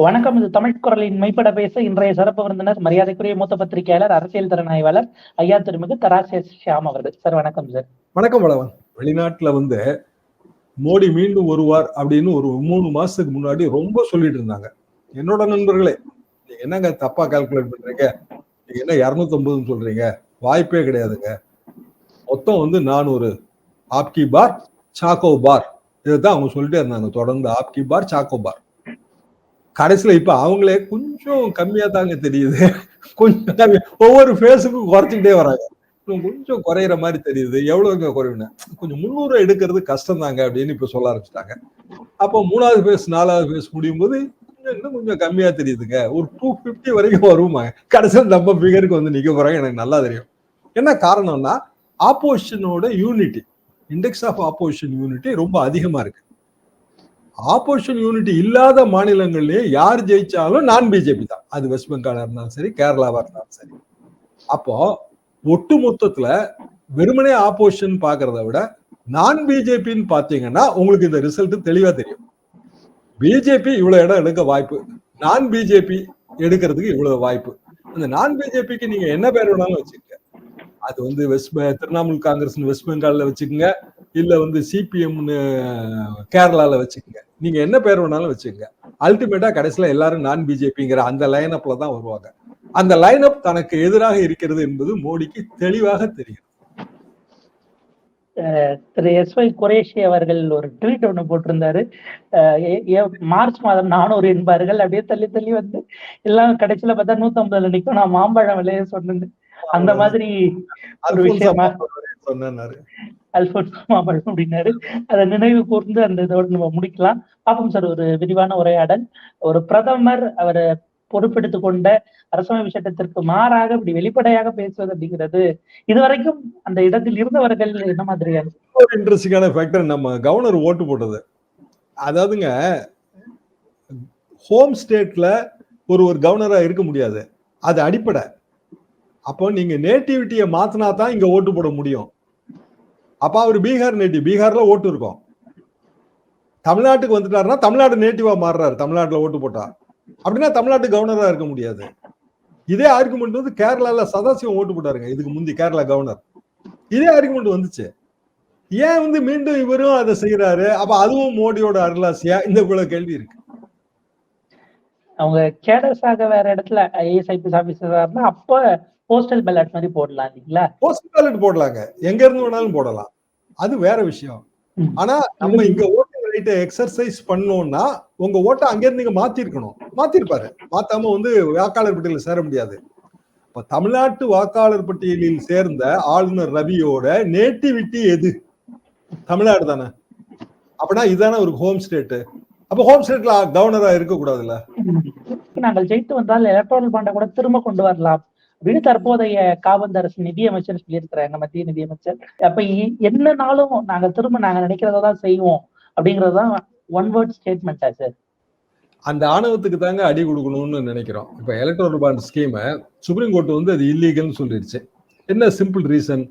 வணக்கம். இது தமிழ் குரலின் மெய்ப்பட பேச இன்றைய சிறப்பு விருந்தினர் மரியாதைக்குரிய மூத்த பத்திரிகையாளர், அரசியல் திறனாய்வாளர் ஐயா திருமிகு தராசு ஷியாம் அவர்கள். சார் வணக்கம். சார் வணக்கம். வளவன். வெளிநாட்டுல மோடி மீண்டும் வருவார் அப்படின்னு ஒரு 3 மாசத்துக்கு முன்னாடி ரொம்ப சொல்லிட்டு இருந்தாங்க. என்னோட நண்பர்களே, நீங்க என்னங்க தப்பா கால்குலேட் பண்றீங்க, நீங்க என்ன 250 சொல்றீங்க, வாய்ப்பே கிடையாதுங்க. மொத்தம் நான் ஒரு ஆப்கி பார் சாக்கோ பார் இதுதான் அவங்க சொல்லிட்டே இருந்தாங்க தொடர்ந்து, ஆப்கி பார் சாக்கோ பார். கடைசியில இப்ப அவங்களே கொஞ்சம் கம்மியா தாங்க தெரியுது. கொஞ்சம் ஒவ்வொரு ஃபேஸுக்கும் குறைச்சிக்கிட்டே வராங்க. கொஞ்சம் குறையிற மாதிரி தெரியுது. எவ்வளவுங்க குறைவுன்னு, கொஞ்சம் 300 எடுக்கிறது கஷ்டம் தாங்க அப்படின்னு இப்ப சொல்ல ஆரம்பிச்சிட்டாங்க. அப்போ 3வது ஃபேஸ் 4வது ஃபேஸ் முடியும் போது இன்னும் கொஞ்சம் கம்மியா தெரியுதுங்க. ஒரு 250 வரைக்கும் வருமா. கடைசியில் நம்ம ஃபிகருக்கு நிக்க போறாங்க. எனக்கு நல்லா தெரியும். என்ன காரணம்னா, ஆப்போசிஷனோட unity, index of opposition unity ரொம்ப அதிகமா இருக்கு. ஆப்போசிஷன் யூனிட்டி இல்லாத மாநிலங்கள்லயே யார் ஜெயிச்சாலும் நான் பிஜேபி தான். அது வெஸ்ட் பெங்காலா இருந்தாலும் சரி, கேரளாவா இருந்தாலும் சரி. அப்போ ஒட்டு மொத்தத்துல வெறுமனே ஆப்போசிஷன் பாக்குறத விட நான் பிஜேபின்னு பாத்தீங்கன்னா உங்களுக்கு இந்த ரிசல்ட் தெளிவா தெரியும். பிஜேபி இவ்வளவு இடம் எடுக்க வாய்ப்பு, நான் பிஜேபி எடுக்கிறதுக்கு இவ்வளவு வாய்ப்பு. அந்த நான் பிஜேபிக்கு நீங்க என்ன பேர் வேணாலும் வச்சுக்கோங்க. அது திரிணாமுல் காங்கிரஸ் வெஸ்ட் பெங்கால்ல வச்சுக்கோங்க, இல்ல சிபிஎம்னு கேரளால வச்சுக்கோங்க. நீங்க என்ன பேர் வேணாலும் வச்சுக்கோங்க. அல்டிமேட்டா கடைசியில எல்லாரும் நான் பிஜேபிங்கிற அந்த லைன் அப்ல தான் வருவாங்க. அந்த லைன் அப் தனக்கு எதிராக இருக்கிறது என்பது மோடிக்கு தெளிவாக தெரியும். திரு எஸ்.ஒய். குரேஷி அவர்கள் ஒரு ட்வீட் ஒண்ணு போட்டிருந்தாரு. மார்ச் மாதம் 400 என்பார்கள், அப்படியே தள்ளி தள்ளி எல்லாம் கடைசியில பார்த்தா 150 நிக்கும், நான் மாம்பழம் விலைய சொன்னேன். அந்த மாதிரி ஒரு விஷயமா அல்போன்சோ மாம்பழம் அப்படின்னாரு. அதை நினைவு கூர்ந்து அந்த இதோடு நம்ம முடிக்கலாம். பாப்போம் சார், ஒரு விரிவான உரையாடல். ஒரு பிரதமர் அவர் பொறுப்பெடுத்துக் கொண்ட அரசமைப்பு சட்டத்திற்கு மாறாக இப்படி வெளிப்படையாக பேசுவது அப்படிங்கிறது இதுவரைக்கும் அந்த இடத்தில் இருந்தவர்கள் என்ன மாதிரியான ஒரு இன்ட்ரெஸ்டிங்கான ஃபேக்டர், நம்ம கவர்னர் ஓட்டு போட்டது. அதாவதுங்க, ஹோம் ஸ்டேட்ல ஒரு கவர்னரா இருக்க முடியாது, அது அடிப்படை. அப்போ நீங்க நேட்டிவிட்டியை மாத்தினா தான் இங்க ஓட்டு போட முடியும். அப்ப அவர் பீகார் நேட்டிவ், பீகார்ல ஓட்டு இருக்கும். தமிழ்நாட்டுக்கு வந்துட்டாருன்னா தமிழ்நாடு நேட்டிவா மாறுறாரு, தமிழ்நாட்டுல ஓட்டு போட்டா. அப்படின்னா தமிழ்நாட்டு கவர்னரா இருக்க முடியாது. இதே ஆர்குமெண்ட் கேரளால சதாசிவம் ஓட்டு போட்டாருங்க இதுக்கு முந்தி, கேரளா கவர்னர். இதே ஆர்குமெண்ட் வந்துச்சு. ஏன் மீண்டும் இவரும் அதை செய்யறாரு? அப்ப அதுவும் மோடியோட அருளாசியா? இந்த கேள்வி இருக்கு. அவங்க கேடர்ஸாக வேற இடத்துல ஐஏஎஸ் ஐபிஎஸ் ஆபீசரா இருந்தா அப்ப போஸ்டல் பேலட் மாதிரி போடலாம் இல்லீங்களா? போஸ்டல் பேலட் போடலாங்க, எங்க இருந்து வேணாலும் போடலாம், அது வேற விஷயம். ஆனா நம்ம இங்க ஓட்டிங் ரைட்டை எக்ஸர்சைஸ் பண்ணோம்னா உங்க ஓட்டை அங்க இருந்து நீங்க மாத்திருக்கணும். மாத்திருப்பாரு, மாத்தாம வாக்காளர் பட்டியலில் சேர முடியாது. இப்ப தமிழ்நாட்டு வாக்காளர் பட்டியலில் சேர்ந்த ஆளுநர் ரவியோட நேட்டிவிட்டி எது? தமிழ்நாடு தானே. அப்படின்னா இதுதானே ஒரு ஹோம் ஸ்டேட். அப்ப ஹோம் ஸ்டேட்ல கவர்னரா இருக்க கூடாதுல்ல. நாங்கள் ஜெயித்து வந்தால் எலக்ட்ரல் பாண்டை கூட திரும்ப கொண்டு வரலாம் அப்படின்னு தற்போதைய காபந்து அரசு நிதியமைச்சர் சொல்லியிருக்கிறாங்க, மத்திய நிதியமைச்சர். அப்ப என்னன்னாலும் நாங்க திரும்ப நாங்க நினைக்கிறதான் செய்வோம் அப்படிங்கறதுதான் ஒன் வேர்ட் ஸ்டேட்மெண்டா சார்? அந்த ஆணவத்துக்கு தாங்க அடி கொடுக்கணும்னு நினைக்கிறோம். இப்ப எலக்ட்ரல் பாண்ட் ஸ்கீமை சுப்ரீம் கோர்ட் அது இல்லீகல்னு சொல்லிடுச்சு. என்ன சிம்பிள் ரீசன்?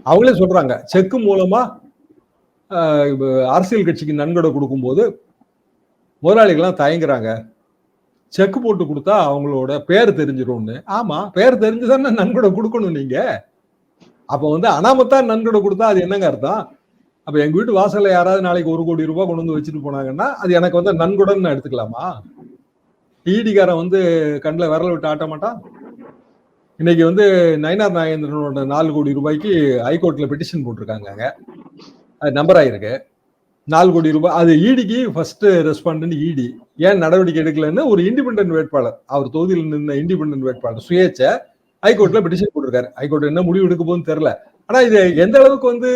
அவங்களே சொல்றாங்க, செக்கு மூலமா அரசியல் கட்சிக்கு நன்கொடை கொடுக்கும் போது முதலாளிகள்லாம் தயங்குறாங்க. செக்கு போட்டு கொடுத்தா அவங்களோட பேர் தெரிஞ்சிடும்னு. ஆமா, பேர் தெரிஞ்சுதானே நன்கொடை கொடுக்கணும் நீங்க. அப்ப அனாமத்தா நன்கொடை கொடுத்தா அது என்னங்க அர்த்தம்? அப்ப எங்க வீட்டு வாசல்ல யாராவது நாளைக்கு 1 கோடி ரூபாய் கொண்டு வச்சுட்டு போனாங்கன்னா அது எனக்கு நன்கொடைன்னு நான் எடுத்துக்கலாமா? ஈடிக்காரன் கண்ணில் விரல விட்டு ஆட்ட மாட்டான். இன்னைக்கு நயினார் நாகேந்திரனோட 4 கோடி ரூபாய்க்கு ஹைகோர்ட்ல பெட்டிஷன் போட்டிருக்காங்க. அது நம்பர் ஆயிருக்கு 4 கோடி ரூபாய். அது ஈடிக்கு ஃபர்ஸ்ட் ரெஸ்பாண்டன்ட் ஈடி. ஏன் நடவடிக்கை எடுக்கலன்னு ஒரு இண்டிபெண்டன்ட் வேட்பாளர், அவர் தொகுதியில் நின்ற இண்டிபெண்டன்ட் வேட்பாளர் சுயேட்சை ஹைகோர்ட்ல பெட்டிஷன் போட்டிருக்காரு. ஹைகோர்ட் என்ன முடிவு எடுக்க போகுதுன்னு தெரியல. ஆனா இது எந்த அளவுக்கு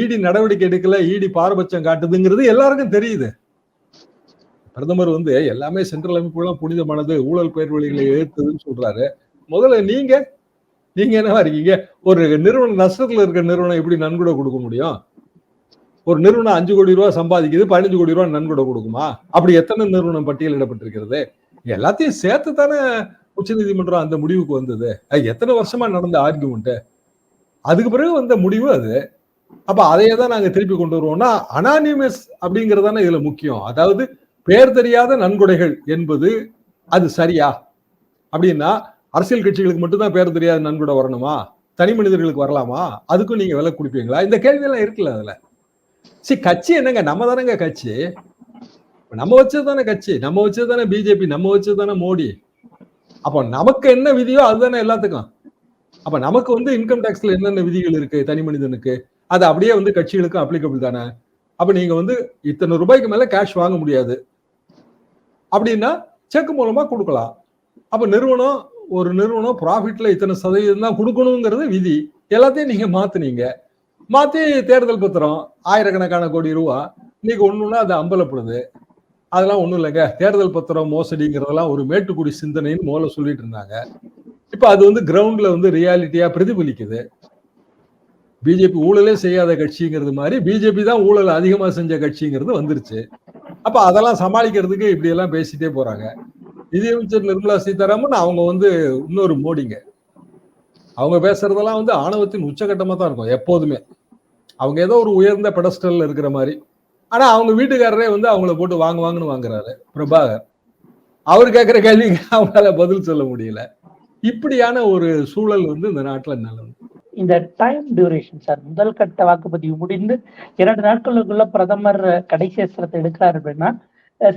ஈடி நடவடிக்கை எடுக்கல, ஈடி பாரபட்சம் காட்டுதுங்கிறது எல்லாருக்கும் தெரியுது. பிரதமர் எல்லாமே சென்ட்ரல் அமைப்புலாம் புனிதமானது, ஊழல் பெயர் வழிகளை எதிர்த்ததுன்னு சொல்றாரு. முதல்ல நீங்க என்னவா இருக்கீங்க? ஒரு நிறுவனம் நஷ்டத்துல இருக்கிற நிறுவனம் எப்படி நன்கொடை கொடுக்க முடியும்? ஒரு நிறுவனம் 5 கோடி ரூபாய் சம்பாதிக்குது, 15 கோடி ரூபாய் நன்கொடை கொடுக்குமா? அப்படி எத்தனை நிறுவனம் பட்டியலிடப்பட்டிருக்கிறது? எல்லாத்தையும் சேர்த்து தானே உச்ச நீதிமன்றம் அந்த முடிவுக்கு வந்தது. எத்தனை வருஷமா நடந்த ஆர்குமெண்ட், அதுக்கு பிறகு வந்த முடிவு அது. அப்ப அதையே தான் நாங்க திருப்பி கொண்டு வருவோம்னா, அனானிமஸ் அப்படிங்கறதானே இதுல முக்கியம். அதாவது பேர் தெரியாத நன்கொடைகள் என்பது அது சரியா? அப்படின்னா அரசியல் கட்சிகளுக்கு மட்டும்தான் பேர் தெரியாத நன்கொடை வரணுமா? தனி மனிதர்களுக்கு வரலாமா? அதுக்கும் நீங்க விலை கொடுப்பீங்களா? இந்த கேள்வி எல்லாம் இருக்குல்ல அதுல. கட்சி என்னங்க, நம்ம தானங்க கட்சி, நம்ம வச்சதுதானே கட்சி, நம்ம வச்சதுதானே பிஜேபி, நம்ம வச்சதுதானே மோடி. அப்ப நமக்கு என்ன விதியோ அதுதானே எல்லாத்துக்கும். அப்ப நமக்கு வந்து இன்கம் டாக்ஸ்ல என்னென்ன விதிகள் இருக்கு தனி மனிதனுக்கு, அது அப்படியே வந்து கட்சிகளுக்கும் அப்ளிகபிள் தானே. அப்ப நீங்க வந்து இத்தனை ரூபாய்க்கு மேல கேஷ் வாங்க முடியாது அப்படின்னா செக் மூலமா கொடுக்கலாம். அப்ப ஒரு நிறுவனம் ப்ராஃபிட்ல இத்தனை சதவீதம் தான் கொடுக்கணுங்கிறது விதி. எல்லாத்தையும் நீங்க மாத்துனீங்க. மாத்தி தேர்தல் பத்திரம் 1000கணக்கான கோடி ரூபா இன்னைக்கு ஒண்ணுன்னா அது அம்பலப்படுது. அதெல்லாம் ஒண்ணும் இல்லைங்க, தேர்தல் பத்திரம் மோசடிங்கிறதெல்லாம் ஒரு மேட்டுக்குடி சிந்தனைன்னு முதல்ல சொல்லிட்டு இருந்தாங்க. இப்ப அது வந்து கிரவுண்ட்ல வந்து ரியாலிட்டியா பிரதிபலிக்குது. பிஜேபி ஊழலே செய்யாத கட்சிங்கிறது மாதிரி பிஜேபி தான் ஊழல் அதிகமா செஞ்ச கட்சிங்கிறது வந்துருச்சு. அப்ப அதெல்லாம் சமாளிக்கிறதுக்கு இப்படி எல்லாம் பேசிட்டே போறாங்க. நிதியமைச்சர் நிர்மலா சீதாராமன் அவங்க வந்து இன்னொரு மோடிங்க. அவங்க பேசுறதெல்லாம் வந்து ஆணவத்தின் உச்சகட்டமா தான் இருக்கும் எப்போதுமே. அவங்க ஏதோ ஒரு உயர்ந்த பெடஸ்டல்ல இருக்கிற மாதிரி. ஆனா அவங்க வீட்டுக்காரரே வந்து அவங்கள போட்டு வாங்குன்னு வாங்குறாரு பிரபாகர். அவர் கேட்கிற கேள்விக்கு அவங்களால பதில் சொல்ல முடியல. இப்படியான ஒரு சூழல் வந்து இந்த நாட்டுல நிலவும். இந்த டைம் டியூரேஷன் சார், முதல் கட்ட வாக்குப்பதிவு முடிந்து 2 நாட்களுக்குள்ள பிரதமர் கடைசி அஸ்திரத்தை எடுக்கிறாரு அப்படின்னா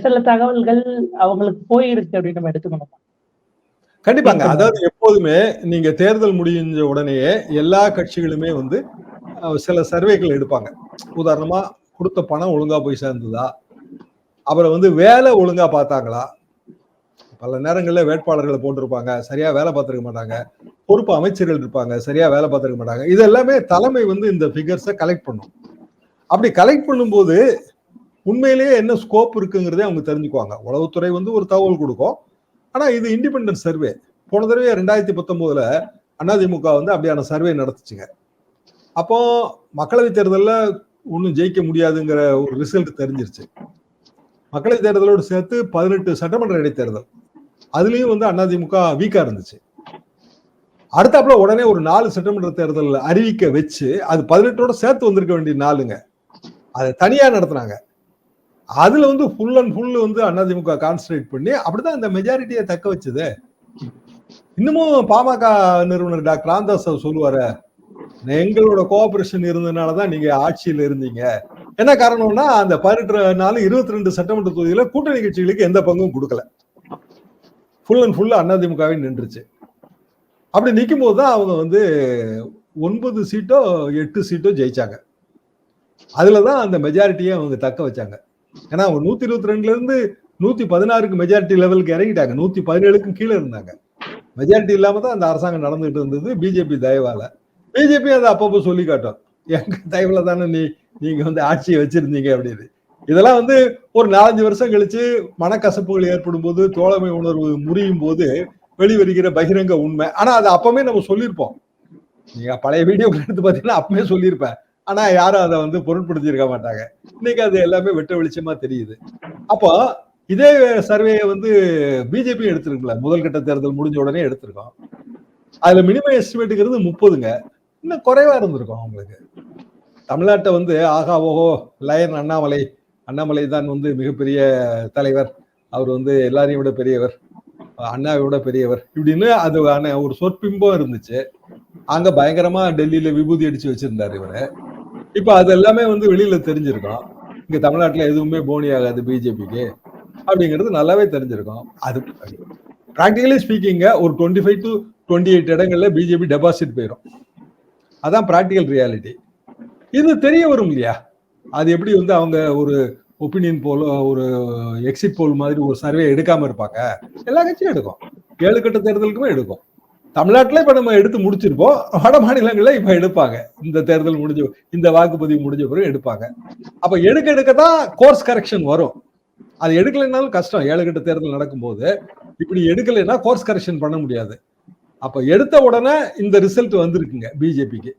சில தகவல்கள் அவங்களுக்கு போயிருக்கு அப்படின்னு நம்ம எடுத்துக்கணும். கண்டிப்பாங்க. அதாவது எப்போதுமே நீங்க தேர்தல் முடிஞ்ச உடனேயே எல்லா கட்சிகளுமே வந்து சில சர்வேக்கள் எடுப்பாங்க. உதாரணமா கொடுத்த பணம் ஒழுங்கா போய் சேர்ந்ததா, அப்புறம் வந்து வேலை ஒழுங்கா பார்த்தாங்களா, பல நேரங்களில் வேட்பாளர்களை போட்டிருப்பாங்க, சரியா வேலை பார்த்திருக்க மாட்டாங்க, பொறுப்பு அமைச்சர்கள் இருப்பாங்க, சரியா வேலை பார்த்திருக்க மாட்டாங்க. இது எல்லாமே தலைமை வந்து இந்த ஃபிகர்ஸை கலெக்ட் பண்ணும். அப்படி கலெக்ட் பண்ணும்போது உண்மையிலேயே என்ன ஸ்கோப் இருக்குங்கிறதே அவங்க தெரிஞ்சுக்குவாங்க. உளவுத்துறை வந்து ஒரு தகவல் கொடுக்கும். ஆனா இது இண்டிபெண்டன்ட் சர்வே. போன தடவை 2019 அதிமுக வந்து அப்படியான சர்வே நடத்துச்சுங்க. அப்போ மக்களவை தேர்தலில் ஒன்றும் ஜெயிக்க முடியாதுங்கிற ஒரு ரிசல்ட் தெரிஞ்சிருச்சு. மக்களவை தேர்தலோடு சேர்த்து 18 சட்டமன்ற இடைத்தேர்தல், அதுலயும் வந்து அதிமுக வீக்கா இருந்துச்சு. அடுத்தாப்புல உடனே ஒரு 4 சட்டமன்ற தேர்தல் அறிவிக்க வச்சு அது 18ஓட சேர்த்து வந்திருக்க வேண்டிய நாளுங்க, அதை தனியா நடத்தினாங்க. அதுல வந்து ஃபுல் அண்ட் ஃபுல் வந்து அதிமுக கான்சன்ட்ரேட் பண்ணி அப்படிதான் இந்த மெஜாரிட்டியை தக்க வச்சது. இன்னமும் பாமக நிறுவனர் டாக்டர் ராமதாஸ் சொல்லுவாரு, எங்களோட கோஆபரேஷன் இருந்ததுனாலதான் நீங்க ஆட்சியில் இருந்தீங்க. என்ன காரணம்னா அந்த 18 நாள் 22 சட்டமன்ற தொகுதியில கூட்டணி கட்சிகளுக்கு எந்த பங்கும் கொடுக்கல. ஃபுல் அண்ட் ஃபுல் அதிமுகவே நின்றுச்சு. அப்படி நிற்கும் போதுதான் அவங்க வந்து 9 சீட்டோ 8 சீட்டோ ஜெயிச்சாங்க. அதுலதான் அந்த மெஜாரிட்டியை அவங்க தக்க வச்சாங்க. ஏன்னா 122ல இருந்து 116க்கு மெஜாரிட்டி லெவலுக்கு இறங்கிட்டாங்க. 117க்கும் கீழே இருந்தாங்க. மெஜாரிட்டி இல்லாம தான் அந்த அரசாங்கம் நடந்துகிட்டு இருந்தது பிஜேபி தயவால. பிஜேபி அதை அப்பப்போ சொல்லி காட்டும், எங்க தயவுல தானே நீங்க வந்து ஆட்சியை வச்சிருந்தீங்க அப்படின்னு. இதெல்லாம் வந்து ஒரு 4-5 வருஷம் கழிச்சு மனக்கசப்புகள் ஏற்படும் போது, தோழமை உணர்வு முறியும் போது வெளிவருகிற பகிரங்க உண்மை. ஆனா அது அப்பவே நம்ம சொல்லியிருப்போம். நீங்க பழைய வீடியோக்கள் எடுத்து பாத்தீங்கன்னா அப்பவே சொல்லியிருப்பேன். ஆனா யாரும் அதை வந்து பொருட்படுத்தி இருக்க மாட்டாங்க. இன்னைக்கு அது எல்லாமே வெட்ட வெளிச்சமா தெரியுது. அப்போ இதே சர்வே வந்து பிஜேபி எடுத்திருக்கல, முதல் கட்ட தேர்தல் முடிஞ்ச உடனே எடுத்திருக்கோம். அதுல மினிமம் எஸ்டிமேட்டுங்கிறது 30ங்க. இன்னும் குறைவா இருந்திருக்கும் அவங்களுக்கு. தமிழ்நாட்டை வந்து ஆகா ஓஹோ லயன் அண்ணாமலை தான் வந்து மிகப்பெரிய தலைவர், அவர் வந்து எல்லாரையும் விட பெரியவர், அண்ணாவை விட பெரியவர் இப்படின்னு அது ஒரு சொற்பிம்பம் இருந்துச்சு. அங்க பயங்கரமா டெல்லியில விபூதி அடிச்சு வச்சிருந்தாரு இவரு. இப்ப அது எல்லாமே வந்து வெளியில தெரிஞ்சிருக்கும். இங்க தமிழ்நாட்டுல எதுவுமே போனி ஆகாது பிஜேபிக்கு அப்படிங்கிறது நல்லாவே தெரிஞ்சிருக்கும். அது பிராக்டிகலி ஸ்பீக்கிங்க ஒரு 25 to 28 இடங்கள்ல பிஜேபி டெபாசிட் போயிடும். அதான் பிராக்டிகல் ரியாலிட்டி. இது தெரிய வரும் இல்லையா? அது எப்படி வந்து அவங்க ஒரு ஒப்பீனியன் போல், ஒரு எக்ஸிட் போல் மாதிரி ஒரு சர்வே எடுக்காம இருப்பாங்க? எல்லா கட்சியும் எடுக்கும். 7 கட்ட தேர்தலுக்குமே எடுக்கும். தமிழ்நாட்டுல இப்ப நம்ம எடுத்து முடிச்சிருப்போம். வட மாநிலங்கள்ல இப்ப எடுப்பாங்க. இந்த தேர்தல் முடிஞ்ச, இந்த வாக்குப்பதிவு முடிஞ்ச பிறகு எடுப்பாங்க. அப்ப எடுக்கதான் கோர்ஸ் கரெக்ஷன் வரும். அது எடுக்கலைன்னாலும் கஷ்டம். 7 கட்ட தேர்தல் நடக்கும்போது இப்படி எடுக்கலைன்னா கோர்ஸ் கரெக்ஷன் பண்ண முடியாது. அப்ப எடுத்த உடனே இந்த ரிசல்ட் வந்திருக்குங்க பிஜேபிக்கு.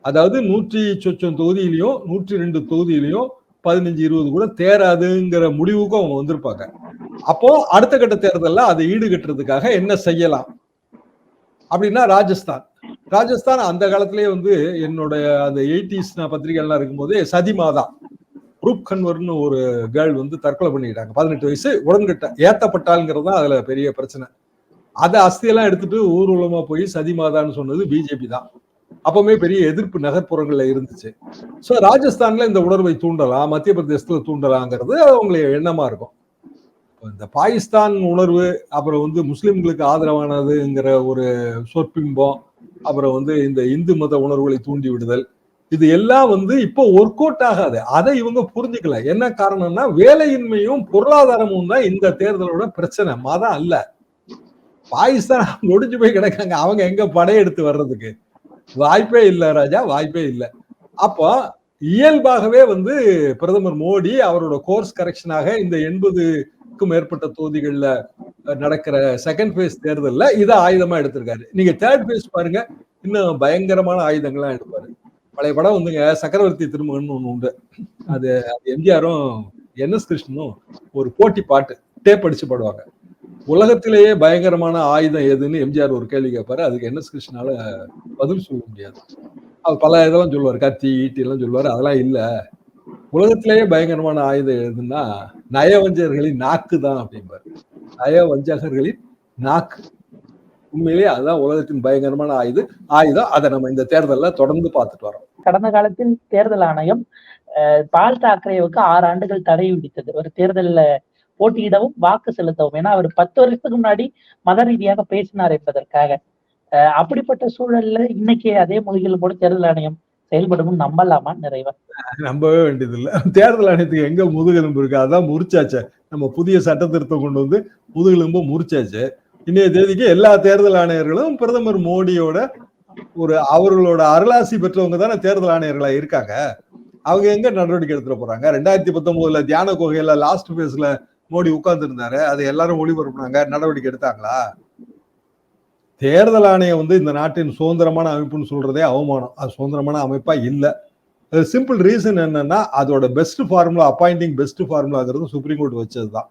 அதாவது 100 சொச்சம் தொகுதியிலையும் 102 தொகுதியிலையும் 15-20 கூட தேராதுங்கிற முடிவுக்கும் அவங்க வந்திருப்பாங்க. அப்போ அடுத்த கட்ட தேர்தலில் அதை ஈடுகட்டுறதுக்காக என்ன செய்யலாம் அப்படின்னா ராஜஸ்தான் அந்த காலத்திலேயே வந்து என்னோட அந்த 80s நான் பத்திரிகைலாம் இருக்கும்போது சதி மாதா ரூப் கன்வர்னு ஒரு கேர்ள் வந்து தற்கொலை பண்ணிக்கிட்டாங்க. 18 வயசு உடன்கட்ட ஏத்தப்பட்டாள்ங்கிறது தான் அதுல பெரிய பிரச்சனை. அதை அஸ்தியெல்லாம் எடுத்துட்டு ஊர்வலமா போய் சதிமாதான்னு சொன்னது பிஜேபி தான். அப்பவுமே பெரிய எதிர்ப்பு நகர்ப்புறங்கள்ல இருந்துச்சு. சோ ராஜஸ்தான்ல இந்த உணர்வை தூண்டலாம், மத்திய பிரதேசத்துல தூண்டலாங்கிறது அவங்களுடைய எண்ணமா இருக்கும். இந்த பாகிஸ்தான் உணர்வு, அப்புறம் வந்து முஸ்லிம்களுக்கு ஆதரவானதுங்கிற ஒரு சொற்பிம்பம், அப்புறம் வந்து இந்த இந்து மத உணர்வுகளை தூண்டி விடுதல், இது எல்லாம் வந்து இப்போ ஒர்க் அவுட் ஆகாது. அதை இவங்க புரிஞ்சுக்கல. என்ன காரணம்னா வேலையின்மையும் பொருளாதாரமும் தான் இந்த தேர்தலோட பிரச்சனை, மதம் அல்ல. பாகிஸ்தான் ஒடிஞ்சு போய் கிடக்காங்க, அவங்க எங்க படையெடுத்து வர்றதுக்கு வாய்ப்பே இல்லை ராஜா, வாய்ப்பே இல்லை. அப்போ இயல்பாகவே வந்து பிரதமர் மோடி அவரோட கோர்ஸ் கரெக்ஷனாக இந்த 80க்கும் மேற்பட்ட தொகுதிகள்ல நடக்கிற செகண்ட் பேஸ் தேர்தல்ல இதை ஆயுதமா எடுத்திருக்காரு. நீங்க தேர்ட் பேஸ் பாருங்க, இன்னும் பயங்கரமான ஆயுதங்கள்லாம் எடுப்பாரு. பழைய படம் வந்துங்க சக்கரவர்த்தி திருமகன் ஒண்ணு உண்டு, அது எம்ஜிஆரும் NS கிருஷ்ணனும் ஒரு போட்டி பாட்டு டேப் அடிச்சு பாடுவாங்க. உலகத்திலேயே பயங்கரமான ஆயுதம் எதுன்னு எம்ஜிஆர் ஒரு கேள்வி கேட்பாரு. அதுக்கு NS கிருஷ்ணனால பதில் சொல்ல முடியாது. அவர் பல இதெல்லாம் சொல்லுவாரு, கத்தி ஈட்டி எல்லாம் சொல்லுவாரு. அதெல்லாம் இல்ல, உலகத்திலேயே பயங்கரமான ஆயுதம் எதுன்னா நயவஞ்சகர்களின் நாக்கு தான் அப்படிம்பாரு. நயவஞ்சகர்களின் நாக்கு, உண்மையிலேயே அதுதான் உலகத்தின் பயங்கரமான ஆயுதம். அதை நம்ம இந்த தேர்தலில் தொடர்ந்து பார்த்துட்டு வரோம். கடந்த காலத்தில் தேர்தல் ஆணையம் பால் தாக்கரேவுக்கு 6 ஆண்டுகள் தடை விதித்தது, ஒரு தேர்தலில் போட்டியிடவும் வாக்கு செலுத்தவும். ஏன்னா அவர் 10 வருஷத்துக்கு முன்னாடி மத ரீதியாக பேசினார் என்பதற்காக. அப்படிப்பட்ட சூழல்ல இன்னைக்கு அதே முதுகில் கூட தேர்தல் ஆணையம் செயல்படும் நம்பலாமா? நிறைவா நம்பவே வேண்டியது இல்லை. தேர்தல் ஆணையத்துக்கு எங்க முதுகெலும்பு இருக்கு? அதான் முறிச்சாச்சு. நம்ம புதிய சட்ட திருத்தம் கொண்டு வந்து முதுகெலும்பு முறிச்சாச்சு. இன்னைய தேதிக்கு எல்லா தேர்தல் ஆணையர்களும் பிரதமர் மோடியோட அவர்களோட அருளாசி பெற்றவங்க தானே தேர்தல் ஆணையர்களா இருக்காங்க. அவங்க எங்க நடவடிக்கை எடுத்துட போறாங்க? 2019 தியான குகையில லாஸ்ட் பேஸ்ல மோடி உட்கார்ந்து இருந்தாரு, அதை எல்லாரும் ஒளிபரப்புனாங்க, நடவடிக்கை எடுத்தாங்களா? தேர்தல் ஆணையம் வந்து இந்த நாட்டின் சுதந்திரமான அமைப்புன்னு சொல்றதே அவமானம். அது சுதந்திரமான அமைப்பா இல்ல. சிம்பிள் ரீசன் என்னன்னா, அதோட பெஸ்ட் ஃபார்முலா, அப்பாயிண்டிங் பெஸ்ட் ஃபார்முலாங்கிறது சுப்ரீம் கோர்ட் வச்சதுதான்.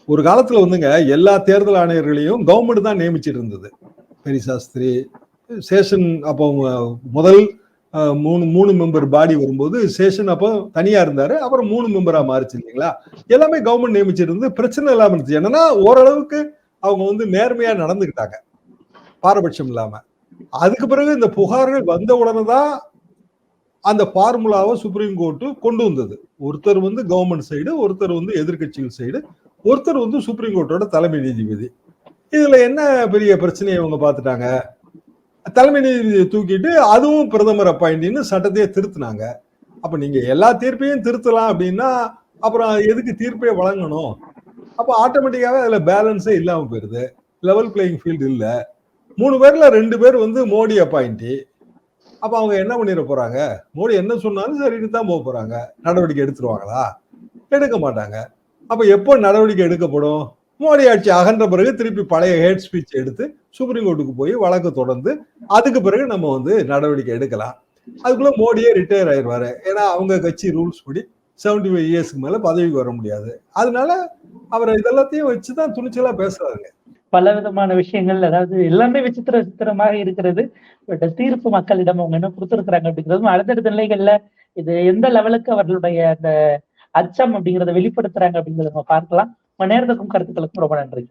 ஒரு காலத்துல வந்துங்க எல்லா தேர்தல் ஆணையர்களையும் கவர்மெண்ட் தான் நியமிச்சிட்டு இருந்தது. பெரிசாஸ்திரி, சேஷன், அப்போ முதல் 3 மெம்பர் பாடி வரும்போது சேஷன் அப்போ தனியா இருந்தாரு, அப்புறம் 3 மெம்பரா மாறிச்சு இல்லைங்களா? எல்லாமே கவர்மெண்ட் நியமிச்சிட்டு இருந்து பிரச்சனை இல்லாம இருந்துச்சு. என்னன்னா ஓரளவுக்கு அவங்க வந்து நேர்மையா நடந்துக்கிட்டாங்க, பாரபட்சம் இல்லாம. அதுக்கு பிறகு இந்த புகார்கள் வந்த உடனே தான் அந்த ஃபார்முலாவை சுப்ரீம் கோர்ட் கொண்டு வந்தது. ஒருத்தர் வந்து கவர்மெண்ட் சைடு, ஒருத்தர் வந்து எதிர்கட்சிகள் சைடு, ஒருத்தர் வந்து சுப்ரீம் கோர்ட்டோட தலைமை நீதிபதி. இதுல என்ன பெரிய பிரச்சனையை இவங்க பார்த்துட்டாங்க? தலைமை நீதிபதியை தூக்கிட்டு அதுவும் பிரதமர் அப்பாயிண்டின்னு சட்டத்தையே திருத்தினாங்க. அப்ப நீங்க எல்லா தீர்ப்பையும் திருத்தலாம் அப்படின்னா அப்புறம் எதுக்கு தீர்ப்பே வழங்கணும்? அப்ப ஆட்டோமேட்டிக்காவே அதுல பேலன்ஸே இல்லாம போயிருது, லெவல் பிளேயிங் ஃபீல்டு இல்ல. 3 பேர்ல 2 பேர் வந்து மோடி அப்பாயிண்டி. அப்ப அவங்க என்ன பண்ணிட போறாங்க? மோடி என்ன சொன்னாலும் சரின்னு தான் போக போறாங்க. நடவடிக்கை எடுத்துருவாங்களா? எடுக்க மாட்டாங்க. அப்ப எப்போ நடவடிக்கை எடுக்கப்படும்? மோடி ஆட்சி அகன்ற பிறகு திருப்பி பழைய ஹேட் ஸ்பீச் எடுத்து சுப்ரீம் கோர்ட்டுக்கு போய் வழக்கு தொடர்ந்து அதுக்கு பிறகு நம்ம வந்து நடவடிக்கை எடுக்கலாம். அதுக்குள்ள மோடியே ரிட்டையர் ஆயிடுவாரு. ஏன்னா அவங்க கட்சி ரூல்ஸ் படி 75 இயர்ஸ்க்கு மேல பதவிக்கு வர முடியாது. அதனால அவரை இதெல்லாத்தையும் வச்சுதான் துணிச்சலா பேசுறாருங்க. பல விதமான விஷயங்கள், அதாவது எல்லாமே விசித்திரமாக இருக்கிறது. பட் தீர்ப்பு மக்களிடம் அவங்க என்ன கொடுத்துருக்காங்க அப்படிங்கிறதும் அடுத்தடுத்த நிலைகள்ல இது எந்த லெவலுக்கு அவர்களுடைய அந்த அச்சம் அப்படிங்கிறத வெளிப்படுத்துறாங்க அப்படிங்கிறத நம்ம பார்க்கலாம். நேரத்துக்கும் கருத்துக்களுக்கும் ரொம்ப நன்றி.